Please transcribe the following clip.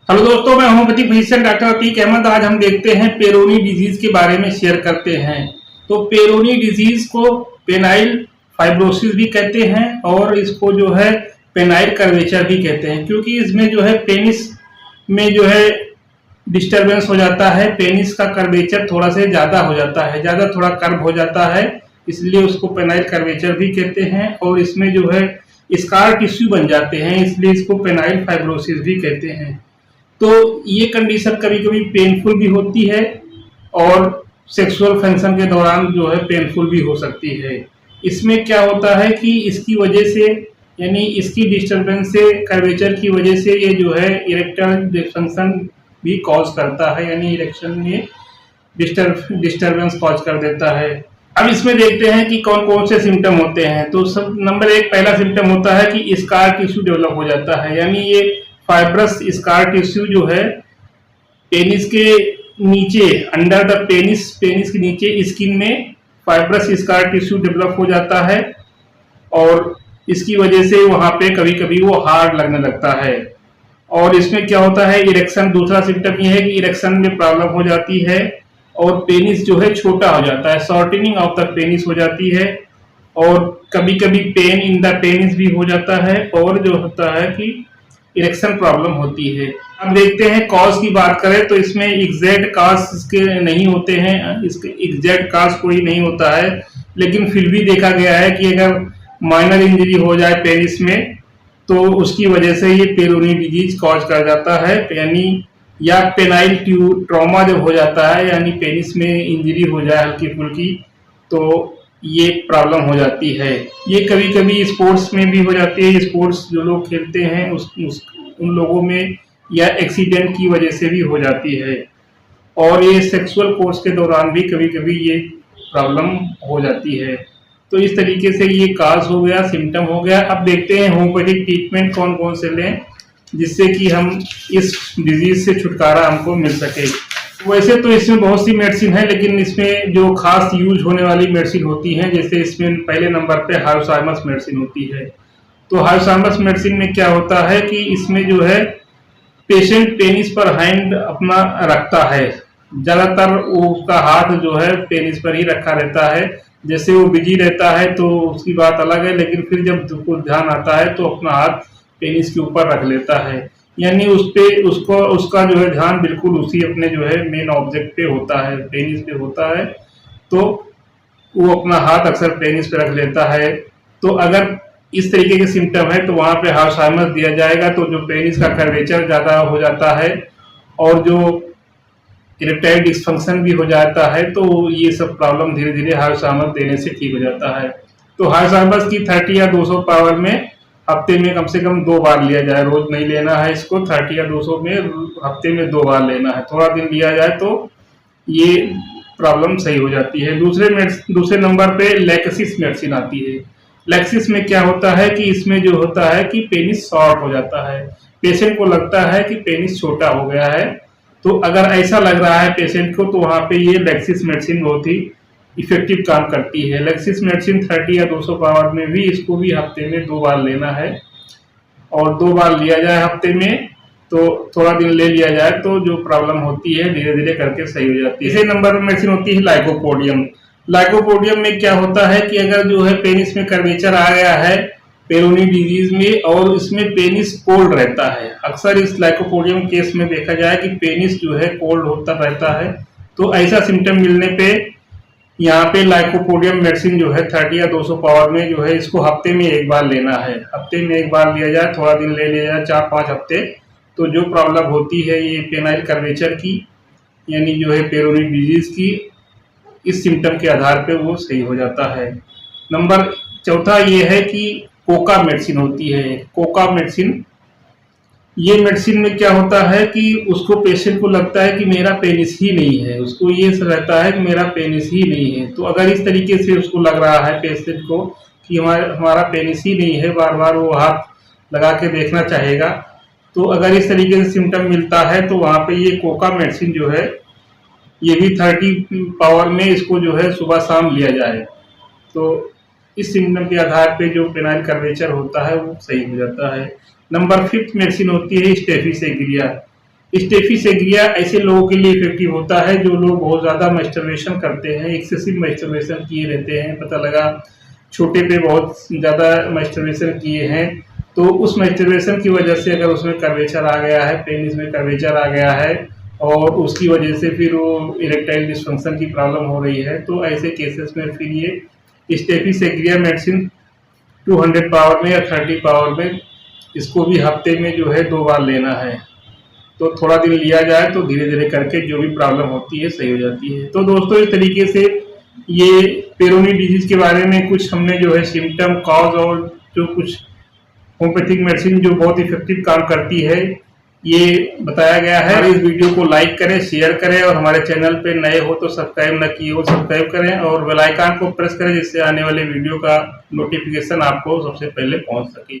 Hello दोस्तों, मैं homeopathic physician doctor Atiq Ahmad. आज हम देखते हैं पेरोनी डिजीज के बारे में शेयर करते हैं। तो पेरोनी डिजीज को पेनाइल फाइब्रोसिस भी कहते हैं और इसको जो है पेनाइल कर्वेचर भी कहते हैं, क्योंकि इसमें जो है पेनिस में जो है डिस्टरबेंस हो जाता है। पेनिस का कर्वेचर थोड़ा से ज्यादा हो जाता है, ज्यादा थोड़ा कर्व हो जाता है, इसलिए उसको पेनाइल कर्वेचर भी कहते हैं। और इसमें जो है स्कार टिश्यू बन जाते हैं, इसलिए इसको पेनाइल फाइब्रोसिस भी कहते हैं। तो ये कंडीशन कभी कभी पेनफुल भी होती है और सेक्सुअल फंक्शन के दौरान जो है पेनफुल भी हो सकती है। इसमें क्या होता है कि इसकी वजह से, यानी इसकी डिस्टरबेंस से, कर्वेचर की वजह से ये जो है इरेक्टाइल डिसफंक्शन भी कॉज करता है, यानी इरेक्शन में डिस्टरबेंस कॉज कर देता है। अब इसमें देखते हैं कि कौन कौन से सिम्टम होते हैं। तो सब नंबर एक पहला सिम्टम होता है कि स्कार टिश्यू डेवलप हो जाता है, यानी ये फाइब्रस स्कार टिश्यू जो है पेनिस के नीचे, अंडर द पेनिस, पेनिस के नीचे स्किन में फाइब्रस स्कार टिश्यू डेवलप हो जाता है और इसकी वजह से वहां पे कभी कभी वो हार्ड लगने लगता है। और इसमें क्या होता है, इरेक्शन, दूसरा सिम्टम ये है कि इरेक्शन में प्रॉब्लम हो जाती है और पेनिस जो है छोटा हो जाता है, शॉर्टनिंग ऑफ द पेनिस हो जाती है और कभी कभी पेन इन द पेनिस भी हो जाता है और जो होता है कि इरेक्शन प्रॉब्लम होती है। अब देखते हैं कॉज की बात करें तो इसमें एग्जैक्ट कॉज इसके नहीं होते हैं, इसके एग्जैक्ट कॉज कोई नहीं होता है, लेकिन फिर भी देखा गया है कि अगर माइनर इंजरी हो जाए पेनिस में तो उसकी वजह से ये पेरोनी डिजीज कॉज कर जाता है, यानी या पेनाइल ट्रॉमा जब हो जाता है, यानी पेनिस में इंजरी हो जाए हल्की फुल्की, तो ये प्रॉब्लम हो जाती है। ये कभी कभी स्पोर्ट्स में भी हो जाती है, स्पोर्ट्स जो लोग खेलते हैं उन लोगों में, या एक्सीडेंट की वजह से भी हो जाती है। और ये सेक्सुअल कोर्स के दौरान भी कभी कभी ये प्रॉब्लम हो जाती है। तो इस तरीके से ये काज हो गया, सिम्टम हो गया। अब देखते हैं होम्योपैथिक ट्रीटमेंट कौन कौन से लें जिससे कि हम इस डिजीज से छुटकारा हमको मिल सके। वैसे तो इसमें बहुत सी मेडिसिन है, लेकिन इसमें जो खास यूज होने वाली मेडिसिन होती है, जैसे इसमें पहले नंबर पे हाइपोथैलेमस मेडिसिन होती है। तो हाइपोथैलेमस मेडिसिन में क्या होता है कि इसमें जो है पेशेंट पेनिस पर हैंड अपना रखता है, ज्यादातर उसका हाथ जो है पेनिस पर ही रखा रहता है। जैसे वो बिजी रहता है तो उसकी बात अलग है, लेकिन फिर जब कुछ ध्यान आता है तो अपना हाथ पेनिस के ऊपर रख लेता है, यानी उस पे उसको उसका जो है ध्यान बिल्कुल उसी अपने जो है मेन ऑब्जेक्ट पे होता है, पेनिस पे होता है। तो वो अपना हाथ अक्सर पेनिस पे रख लेता है। तो अगर इस तरीके के सिम्टम है तो वहां पे हाइपोथैलेमस दिया जाएगा, तो जो पेनिस का कर्वेचर ज्यादा हो जाता है और जो इरेक्टाइल डिसफंक्शन भी हो जाता है, तो ये सब प्रॉब्लम धीरे धीरे हाइपोथैलेमस देने से ठीक हो जाता है। तो हाइपोथैलेमस की 30 या 200 पावर में हफ्ते में कम से कम 2 बार लिया जाए, रोज नहीं लेना है इसको। 30 या 200 में हफ्ते में 2 बार लेना है, थोड़ा दिन लिया जाए तो ये प्रॉब्लम सही हो जाती है। दूसरे नंबर पे लैक्सिस मेडिसिन आती है। लैक्सिस में क्या होता है कि इसमें जो होता है कि पेनिस शॉर्ट हो जाता है, पेशेंट को लगता है कि पेनिस छोटा हो गया है। तो अगर ऐसा लग रहा है पेशेंट को तो वहां पे ये लैक्सिस मेडिसिन बहुत ही इफेक्टिव काम करती है। लैक्सिस मेडिसिन 30 या 200 पावर में भी, इसको भी हफ्ते में 2 बार लेना है और 2 बार लिया जाए हफ्ते में, तो थोड़ा दिन ले लिया जाए तो जो प्रॉब्लम होती है धीरे धीरे करके सही हो जाती है। तीसरे नंबर पर मेडिसिन होती है लाइकोपोडियम। लाइकोपोडियम में क्या होता है कि अगर जो है पेनिस में कर्वेचर आ गया है पेरोनी डिजीज में और इसमें पेनिस कोल्ड रहता है, अक्सर इस लाइकोपोडियम केस में देखा जाए कि पेनिस जो है कोल्ड होता रहता है। तो ऐसा सिम्टम मिलने पे यहाँ पे लाइकोपोडियम मेडिसिन जो है 30 या 200 पावर में जो है इसको हफ्ते में 1 बार लेना है। हफ्ते में 1 बार लिया जाए, थोड़ा दिन ले लिया जाए, 4-5 हफ्ते, तो जो प्रॉब्लम होती है ये पेनाइल कर्वेचर की, यानी जो है पेरोनी डिजीज की, इस सिम्टम के आधार पे वो सही हो जाता है। नंबर चौथा ये है कि कोका मेडिसिन होती है। कोका मेडिसिन, ये मेडिसिन में क्या होता है कि उसको पेशेंट को लगता है कि मेरा पेनिस ही नहीं है, उसको ये रहता है कि मेरा पेनिस ही नहीं है। तो अगर इस तरीके से उसको लग रहा है पेशेंट को कि हमारा पेनिस ही नहीं है, बार बार वो हाथ लगा के देखना चाहेगा, तो अगर इस तरीके से सिम्टम मिलता है तो वहां पे ये कोका मेडिसिन जो है ये भी 30 पावर में इसको जो है सुबह शाम लिया जाए, तो इस सिम्टम के आधार पे जो पेनाइल कर्वेचर होता है वो सही हो जाता है। नंबर 5 मेडिसिन होती है स्टेफिसेग्रिया। स्टेफिसेग्रिया ऐसे लोगों के लिए इफेक्टिव होता है जो लोग बहुत ज़्यादा मैस्टरबेशन करते हैं, एक्सेसिव मैस्टरबेशन किए रहते हैं। पता लगा छोटे पे बहुत ज़्यादा मैस्टरबेशन किए हैं, तो उस मैस्टरबेशन की वजह से अगर उसमें कर्वेचर आ गया है, पेनिस में कर्वेचर आ गया है और उसकी वजह से फिर वो इरेक्टाइल डिस्फंक्शन की प्रॉब्लम हो रही है, तो ऐसे केसेस में फिर ये स्टेफिसेग्रिया मेडिसिन 200 पावर में या 30 पावर में इसको भी हफ्ते में जो है 2 बार लेना है। तो थोड़ा दिन लिया जाए तो धीरे धीरे करके जो भी प्रॉब्लम होती है सही हो जाती है। तो दोस्तों इस तरीके से ये पेरोनी डिजीज के बारे में कुछ हमने जो है सिम्टम, कॉज और जो कुछ होम्योपैथिक मेडिसिन जो बहुत इफेक्टिव काम करती है ये बताया गया है। इस वीडियो को लाइक करें, शेयर करें और हमारे चैनल पे नए हो तो सब्सक्राइब न किए हो सब्सक्राइब करें और बेल आइकन को प्रेस करें जिससे आने वाले वीडियो का नोटिफिकेशन आपको सबसे पहले पहुंच सके।